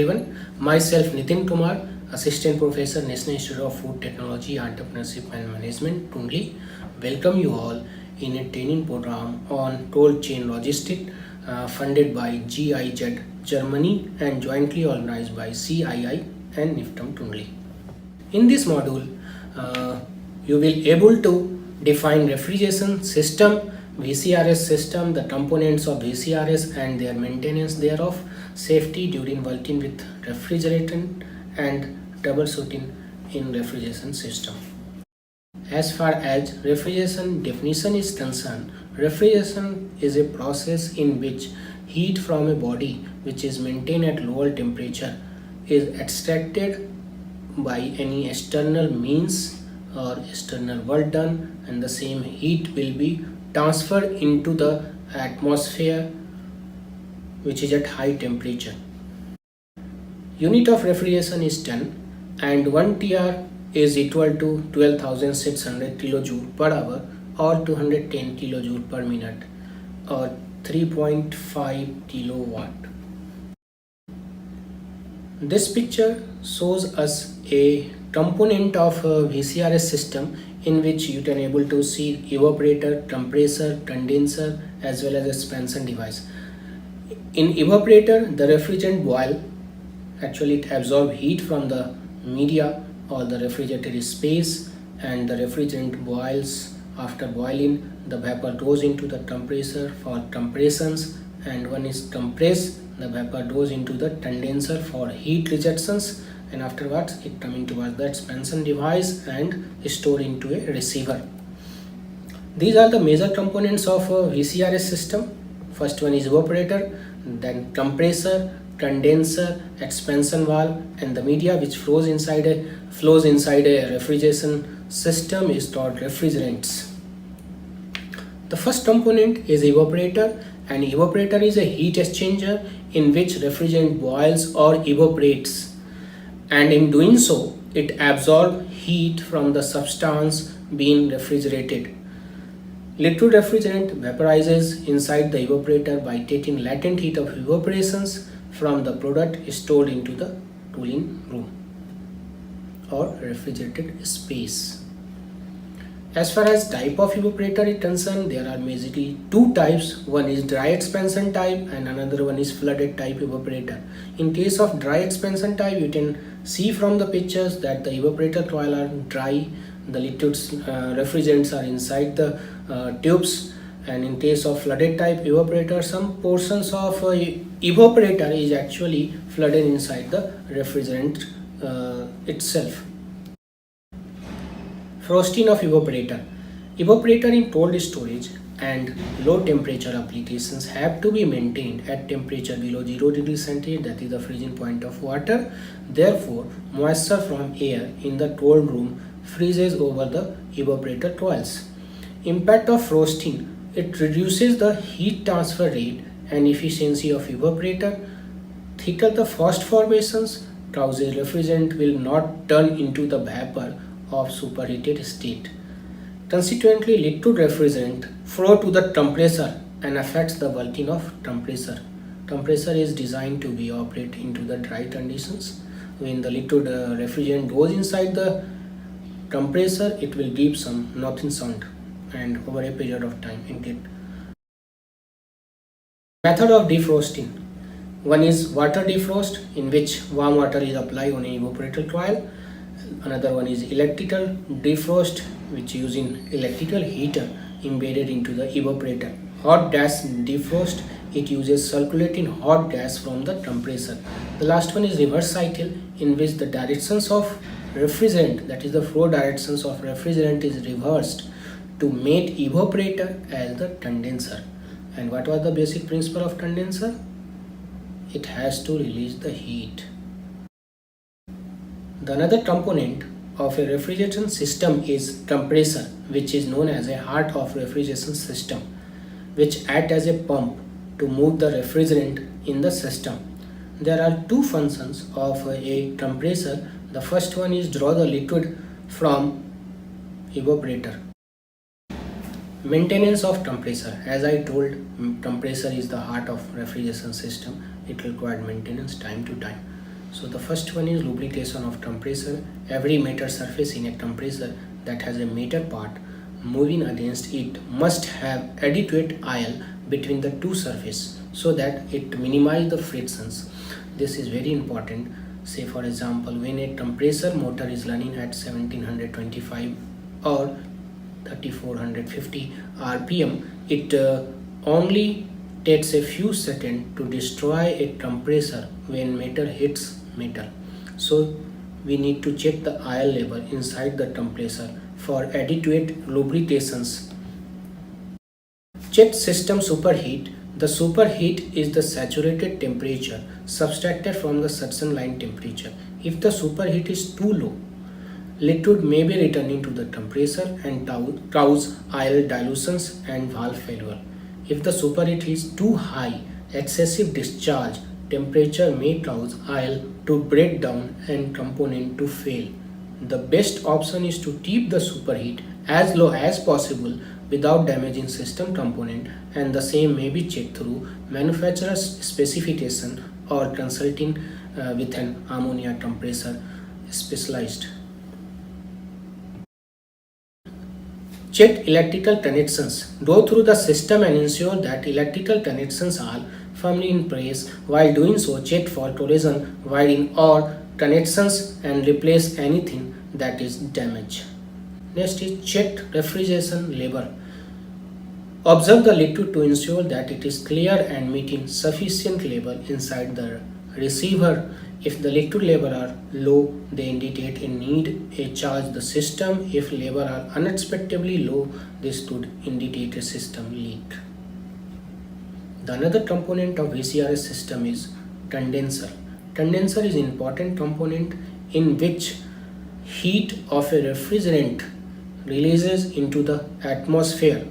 everyone. Myself Nitin Kumar, Assistant Professor, National Institute of Food Technology, Entrepreneurship and Management, Tungli. Welcome you all in a training program on cold chain logistics funded by GIZ Germany and jointly organized by CII and NIFTEM Tungli. In this module, you will able to define refrigeration system, VCRS system, the components of VCRS and their maintenance thereof, safety during working with refrigerant and troubleshooting in refrigeration system. As far as refrigeration definition is concerned, refrigeration is a process in which heat from a body which is maintained at lower temperature is extracted by any external means or external work done, and the same heat will be transferred into the atmosphere which is at high temperature. Unit of refrigeration is ton, and 1 TR is equal to 12,600 kilojoule per hour or 210 kilojoule per minute or 3.5 kilowatt. This picture shows us a component of a VCRS system in which you can able to see evaporator, compressor, condenser as well as expansion device. In evaporator, the refrigerant boil, actually it absorbs heat from the media or the refrigerated space, and the refrigerant boils. After boiling, the vapor goes into the compressor for compressions, and when it's compressed, the vapor goes into the condenser for heat rejections, and afterwards it coming towards the expansion device and stored into a receiver. These are the major components of a VCRS system. First one is evaporator, then compressor, condenser, expansion valve, and the media which flows inside a refrigeration system is called refrigerants. The first component is evaporator, and evaporator is a heat exchanger in which refrigerant boils or evaporates, and in doing so it absorbs heat from the substance being refrigerated. Liquid refrigerant vaporizes inside the evaporator by taking latent heat of evaporations from the product stored into the cooling room or refrigerated space. As far as type of evaporator is concerned, there are basically two types. One is dry expansion type and another one is flooded type evaporator. In case of dry expansion type, you can see from the pictures that the evaporator coil are dry, the liquids refrigerants are inside the tubes, and in case of flooded type evaporator, some portions of evaporator is actually flooded inside the refrigerant itself. Frosting of evaporator. Evaporator in cold storage and low temperature applications have to be maintained at temperature below 0 degrees centigrade, that is the freezing point of water. Therefore, moisture from air in the cold room freezes over the evaporator coils. Impact of frosting. It reduces the heat transfer rate and efficiency of evaporator. Thicker the frost formations causes refrigerant will not turn into the vapor of superheated state. Consequently, liquid refrigerant flow to the compressor and affects the working of compressor. Compressor is designed to be operate into the dry conditions. When the liquid refrigerant goes inside the compressor, it will give some nothing sound, and over a period of time it get. Method of defrosting. One is water defrost, in which warm water is applied on a evaporator coil. Another one is electrical defrost, which using electrical heater embedded into the evaporator. Hot gas defrost, it uses circulating hot gas from the compressor. The last one is reverse cycle, in which the directions of refrigerant, that is the flow directions of refrigerant, is reversed to make evaporator as the condenser. And what was the basic principle of condenser? It has to release the heat. The another component of a refrigeration system is compressor, which is known as a heart of refrigeration system, which acts as a pump to move the refrigerant in the system. There are two functions of a compressor. The first one is draw the liquid from evaporator. Maintenance of compressor. As I told, compressor is the heart of refrigeration system. It required maintenance time to time. So the first one is lubrication of compressor. Every metal surface in a compressor that has a metal part moving against it must have adequate oil between the two surfaces so that it minimizes the frictions. This is very important. Say for example, when a compressor motor is running at 1725 or 3450 rpm, it only takes a few seconds to destroy a compressor when metal hits metal. So we need to check the oil level inside the compressor for adequate lubrications. Check system superheat. The superheat is the saturated temperature subtracted from the suction line temperature. If the superheat is too low, liquid may be returning to the compressor and cause oil dilutions and valve failure. If the superheat is too high, excessive discharge temperature may cause oil to break down and component to fail. The best option is to keep the superheat as low as possible without damaging system component, and the same may be checked through manufacturer's specification or consulting with an ammonia compressor specialist. Check electrical connections. Go through the system and ensure that electrical connections are firmly in place. While doing so, check for corrosion, wiring or connections and replace anything that is damaged. Next is check refrigeration level. Observe the liquid to ensure that it is clear and meeting sufficient level inside the receiver. If the liquid level are low, they indicate a need to charge the system. If level are unexpectedly low, this could indicate a system leak. The another component of VCRS system is condenser. Condenser is an important component in which heat of a refrigerant releases into the atmosphere.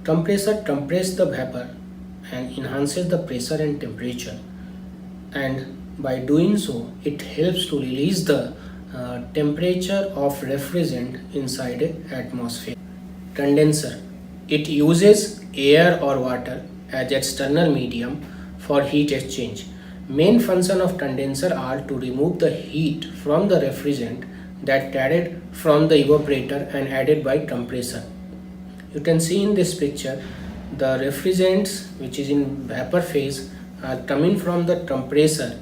Compressor compresses the vapor and enhances the pressure and temperature, and by doing so it helps to release the temperature of refrigerant inside an atmosphere. Condenser, it uses air or water as external medium for heat exchange. Main function of condenser are to remove the heat from the refrigerant that carried from the evaporator and added by compressor. You can see in this picture the refrigerants which is in vapor phase are coming from the compressor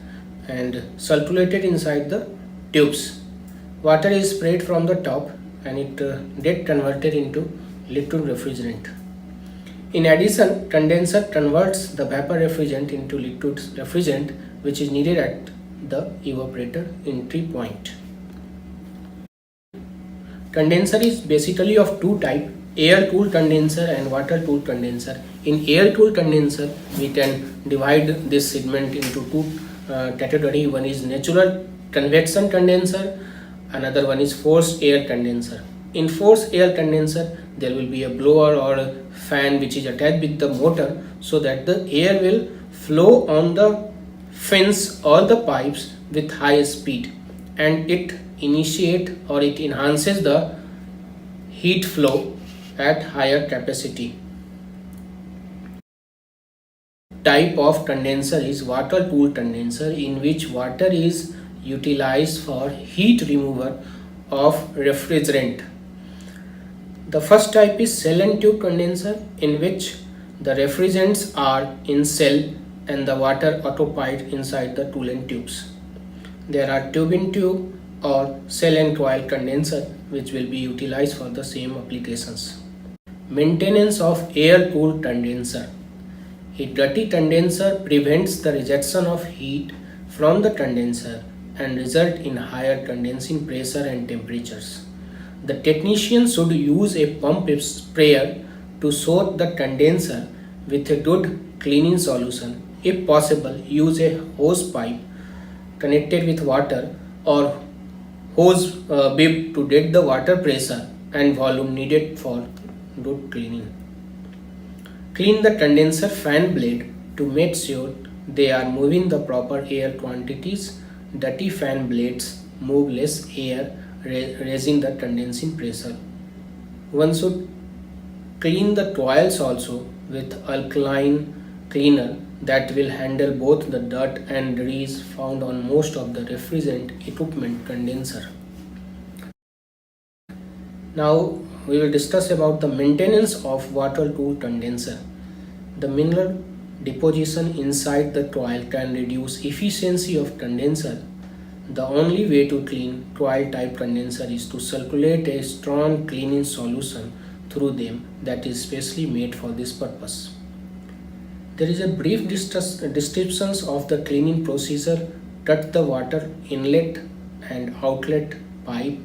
and circulated inside the tubes. Water is sprayed from the top and it get converted into liquid refrigerant. In addition, condenser converts the vapor refrigerant into liquid refrigerant which is needed at the evaporator entry point. Condenser is basically of two types: air-cooled condenser and water-cooled condenser. In air-cooled condenser, we can divide this segment into two categories. One is natural convection condenser, another one is forced air condenser. In forced air condenser, there will be a blower or a fan which is attached with the motor so that the air will flow on the fins or the pipes with high speed, and it initiate or it enhances the heat flow at higher capacity. Type of condenser is water cooled condenser, in which water is utilized for heat removal of refrigerant. The first type is cell and tube condenser, in which the refrigerants are in cell and the water occupied inside the coolant tubes. There are tube in tube or cell and coil condenser which will be utilized for the same applications. Maintenance of air cooled condenser. A dirty condenser prevents the rejection of heat from the condenser and result in higher condensing pressure and temperatures. The technician should use a pump sprayer to soak the condenser with a good cleaning solution. If possible, use a hose pipe connected with water or hose bib to get the water pressure and volume needed for good cleaning. Clean the condenser fan blade to make sure they are moving the proper air quantities. Dirty fan blades move less air, raising the condensing pressure. One should clean the coils also with alkaline cleaner that will handle both the dirt and grease found on most of the refrigerant equipment condenser. Now we will discuss about the maintenance of water-cooled condenser. The mineral deposition inside the coil can reduce efficiency of condenser. The only way to clean coil type condenser is to circulate a strong cleaning solution through them that is specially made for this purpose. There is a brief description of the cleaning procedure. Cut the water inlet and outlet pipe.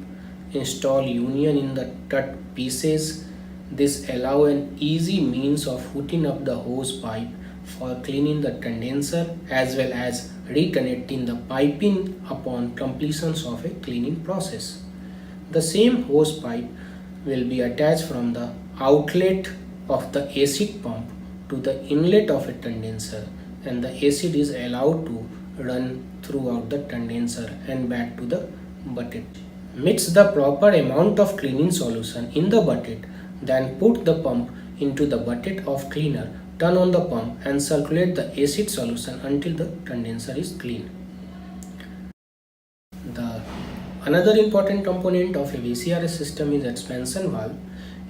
Install union in the cut pieces. This allows an easy means of hooking up the hose pipe for cleaning the condenser as well as reconnecting the piping upon completion of a cleaning process. The same hose pipe will be attached from the outlet of the acid pump to the inlet of a condenser, and the acid is allowed to run throughout the condenser and back to the bucket. Mix the proper amount of cleaning solution in the bucket, then put the pump into the bucket of cleaner, turn on the pump and circulate the acid solution until the condenser is clean. Another important component of a VCRS system is expansion valve.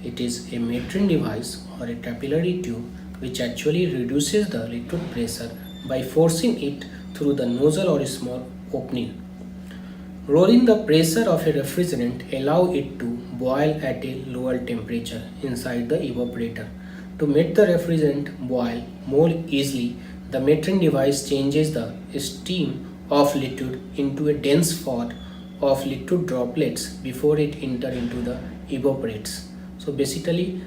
It is a metering device or a capillary tube which actually reduces the liquid pressure by forcing it through the nozzle or a small opening. Rolling the pressure of a refrigerant allows it to boil at a lower temperature inside the evaporator. To make the refrigerant boil more easily, the metering device changes the steam of liquid into a dense fog of liquid droplets before it enters into the evaporates. So basically,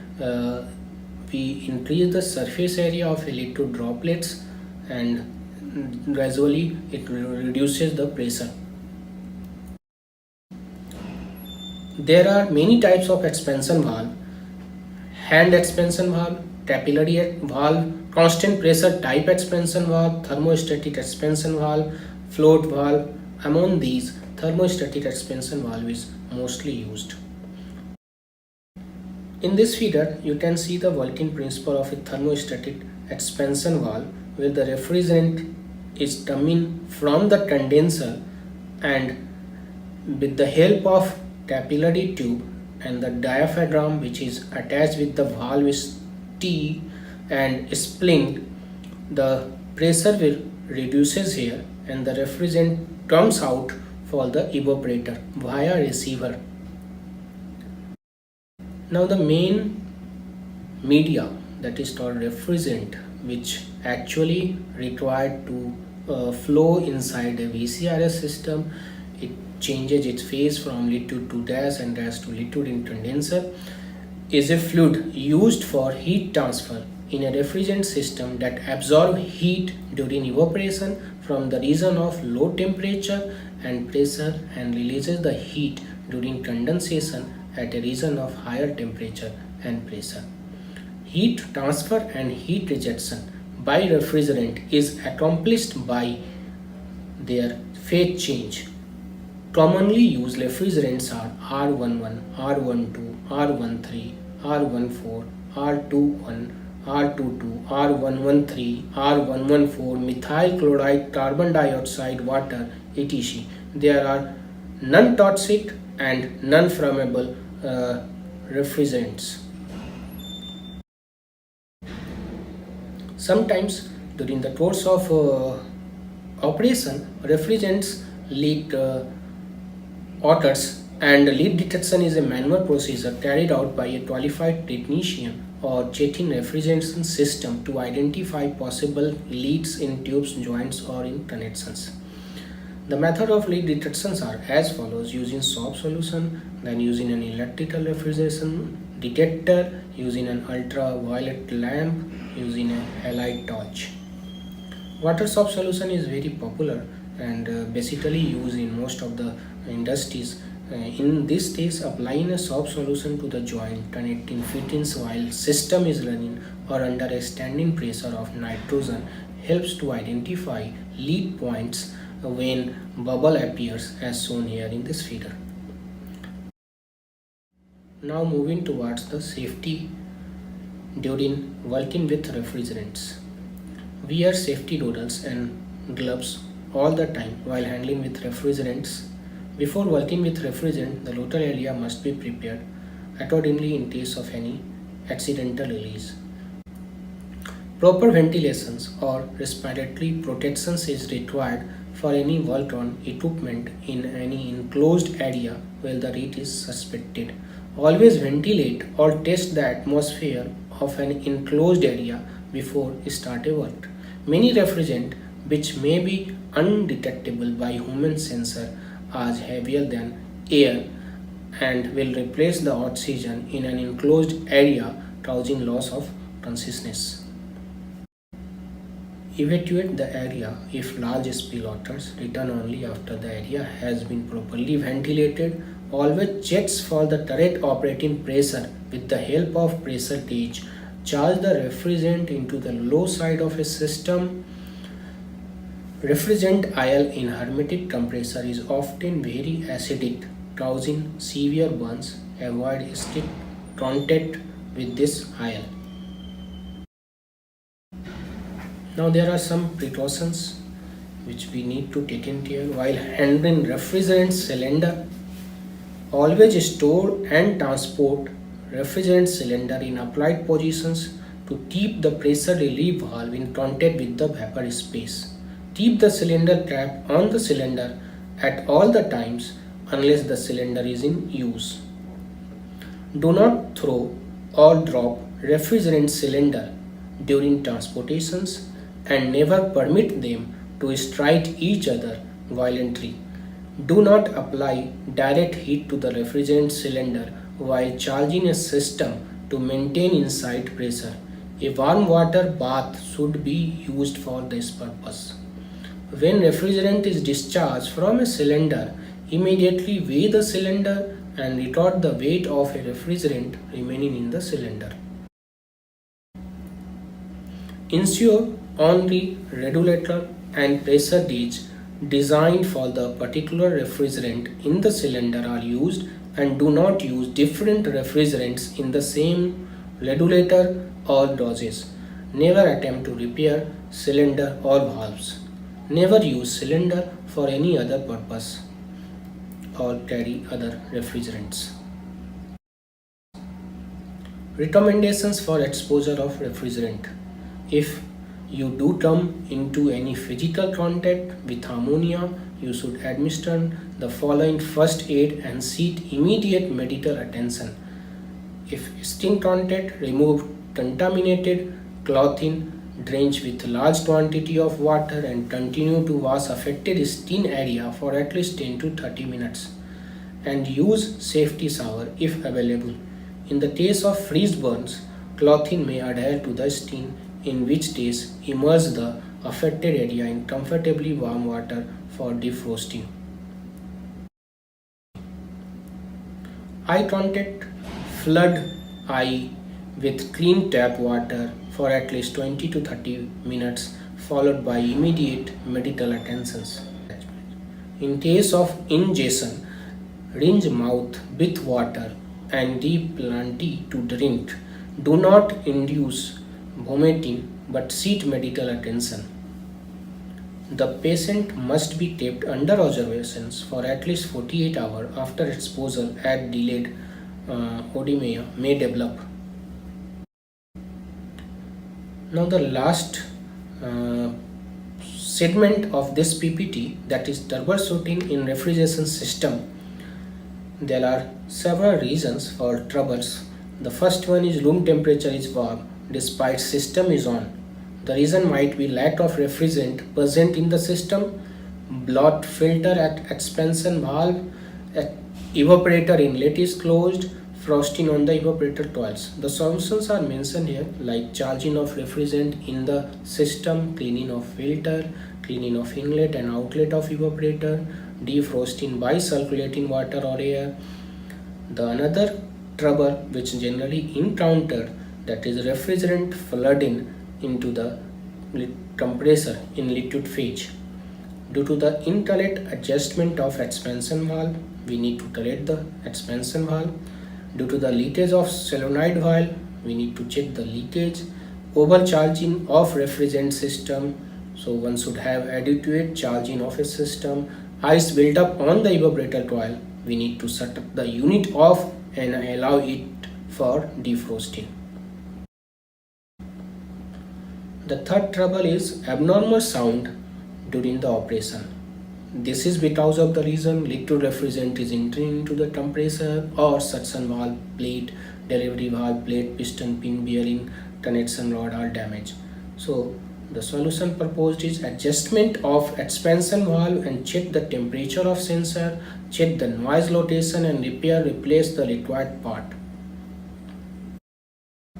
we increase the surface area of a liquid droplets and gradually it reduces the pressure. There are many types of expansion valve: hand expansion valve, capillary valve, constant pressure type expansion valve, thermostatic expansion valve, float valve. Among these, thermostatic expansion valve is mostly used. In this figure, you can see the working principle of a thermostatic expansion valve, where the refrigerant is coming from the condenser, and with the help of capillary tube and the diaphragm which is attached with the valve is T and spring, the pressure will reduces here and the refrigerant comes out for the evaporator via receiver. Now the main media, that is called refrigerant, which actually required to flow inside a VCRS system. It changes its phase from liquid to gas and gas to liquid in condenser, is a fluid used for heat transfer in a refrigerant system that absorbs heat during evaporation from the region of low temperature and pressure and releases the heat during condensation at a region of higher temperature and pressure. Heat transfer and heat rejection by refrigerant is accomplished by their phase change. Commonly used refrigerants are R11, R12, R13, R14, R21, R22, R113, R114, methyl chloride, carbon dioxide, water, etc. There are non-toxic and non-flammable refrigerants. Sometimes during the course of operation, refrigerants leak odors, and leak detection is a manual procedure carried out by a qualified technician or checking refrigeration system to identify possible leaks in tubes, joints or in connections. The method of leak detections are as follows: using soap solution, then using an electrical refrigeration detector, using an ultraviolet lamp, using a halide torch. Water soap solution is very popular and basically used in most of the industries. In this case, applying a soap solution to the joint connecting fittings while system is running or under a standing pressure of nitrogen helps to identify leak points when bubble appears, as shown here in this figure. Now moving towards the safety during working with refrigerants. Wear safety goggles and gloves all the time while handling with refrigerants. Before working with refrigerant, the local area must be prepared accordingly in case of any accidental release. Proper ventilations or respiratory protections is required for any work on equipment in any enclosed area where the heat is suspected. Always ventilate or test the atmosphere of an enclosed area before start a work. Many refrigerant which may be undetectable by human sensor are heavier than air and will replace the oxygen in an enclosed area causing loss of consciousness. Evacuate the area if large spill occurs. Return only after the area has been properly ventilated. Always checks for the turret operating pressure with the help of pressure gauge. Charge the refrigerant into the low side of a system. Refrigerant oil in hermetic compressor is often very acidic, causing severe burns. Avoid strict contact with this oil. Now there are some precautions which we need to take in care while handling refrigerant cylinder. Always store and transport refrigerant cylinder in applied positions to keep the pressure relief valve in contact with the vapor space. Keep the cylinder cap on the cylinder at all the times unless the cylinder is in use. Do not throw or drop refrigerant cylinder during transportations and never permit them to strike each other violently. Do not apply direct heat to the refrigerant cylinder while charging a system to maintain inside pressure. A warm water bath should be used for this purpose. When refrigerant is discharged from a cylinder, immediately weigh the cylinder and record the weight of a refrigerant remaining in the cylinder. Ensure only regulator and pressure gauge designed for the particular refrigerant in the cylinder are used, and do not use different refrigerants in the same regulator or dosage. Never attempt to repair cylinder or valves. Never use cylinder for any other purpose or carry other refrigerants. Recommendations for exposure of refrigerant. If you do come into any physical contact with ammonia, you should administer the following first aid and seek immediate medical attention. If skin contact, remove contaminated clothing, drench with large quantity of water and continue to wash affected skin area for at least 10 to 30 minutes and use safety shower if available. In the case of freeze burns, clothing may adhere to the skin, in which case immerse the affected area in comfortably warm water for defrosting. Eye contact. Flood eye with clean tap water for at least 20 to 30 minutes followed by immediate medical attentions. In case of ingestion, rinse mouth with water and give plenty to drink. Do not induce vomiting but seek medical attention. The patient must be kept under observations for at least 48 hours after exposure as delayed odemia may develop. Now the last segment of this PPT, that is troubleshooting in refrigeration system. There are several reasons for troubles. The first one is room temperature is warm despite system is on. The reason might be lack of refrigerant present in the system, blocked filter at expansion valve, evaporator inlet is closed, frosting on the evaporator coils. The solutions are mentioned here, like charging of refrigerant in the system, cleaning of filter, cleaning of inlet and outlet of evaporator, defrosting by circulating water or air. The another trouble which generally encountered, that is refrigerant flooding into the compressor in liquid phase. Due to the incorrect adjustment of expansion valve, we need to correct the expansion valve. Due to the leakage of solenoid valve, we need to check the leakage. overcharging of refrigerant system. So one should have adequate charging of a system. Ice built up on the evaporator coil. We need to shut up the unit off and allow it for defrosting. The third trouble is abnormal sound during the operation. This is because of the reason liquid refrigerant is entering into the compressor or suction valve, plate, delivery valve, plate, piston, pin, bearing, connection rod are damaged. So the solution proposed is adjustment of expansion valve and check the temperature of sensor, check the noise location and replace the required part.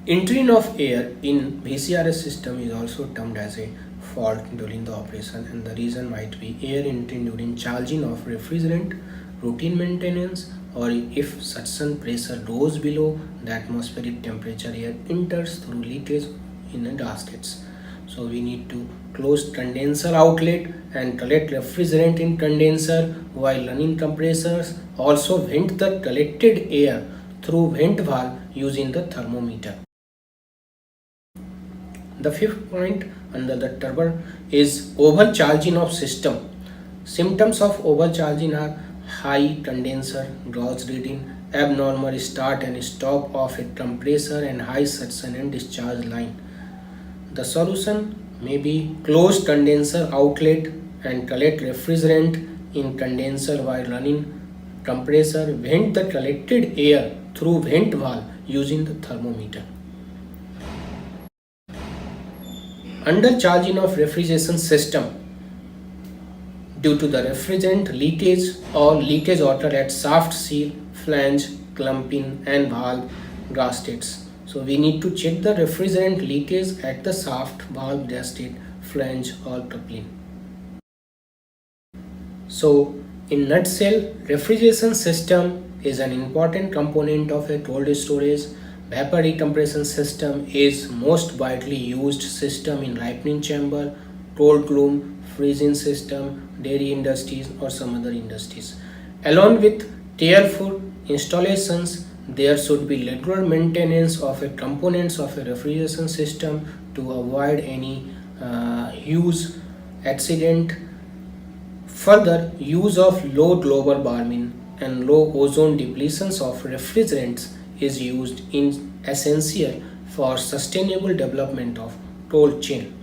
Entering of air in VCRS system is also termed as a fault during the operation, and the reason might be air entering during charging of refrigerant, routine maintenance, or if suction pressure goes below the atmospheric temperature, air enters through leakage in the gaskets. So we need to close condenser outlet and collect refrigerant in condenser while running compressors. Also vent the collected air through vent valve using the thermometer. The fifth point under the turbo is overcharging of system. Symptoms of overcharging are high condenser gauge reading, abnormal start and stop of a compressor, and high suction and discharge line. The solution may be close condenser outlet and collect refrigerant in condenser while running compressor. Vent the collected air through vent valve using the thermometer. Undercharging of refrigeration system due to the refrigerant leakage or leakage water at shaft seal, flange, clumping and valve gaskets. So we need to check the refrigerant leakage at the shaft, valve gasket, flange or coupling. So in nutshell, refrigeration system is an important component of a cold storage. Vapor recompression system is most widely used system in ripening chamber, cold room, freezing system, dairy industries or some other industries. Along with careful installations, there should be regular maintenance of a components of a refrigeration system to avoid any huge accident. Further, use of low global warming and low ozone depletions of refrigerants is used in essential for sustainable development of cold chain.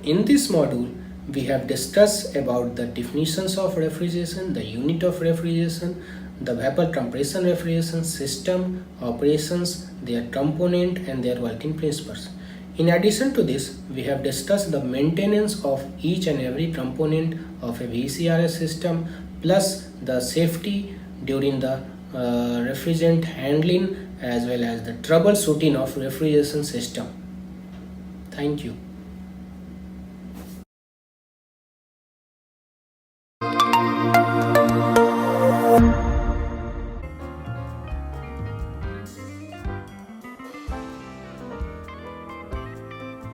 In this module, we have discussed about the definitions of refrigeration, the unit of refrigeration, the vapor compression refrigeration system, operations, their component and their working principles. In addition to this, we have discussed the maintenance of each and every component of a VCRS system plus the safety during the refrigerant handling as well as the troubleshooting of refrigeration system. Thank you.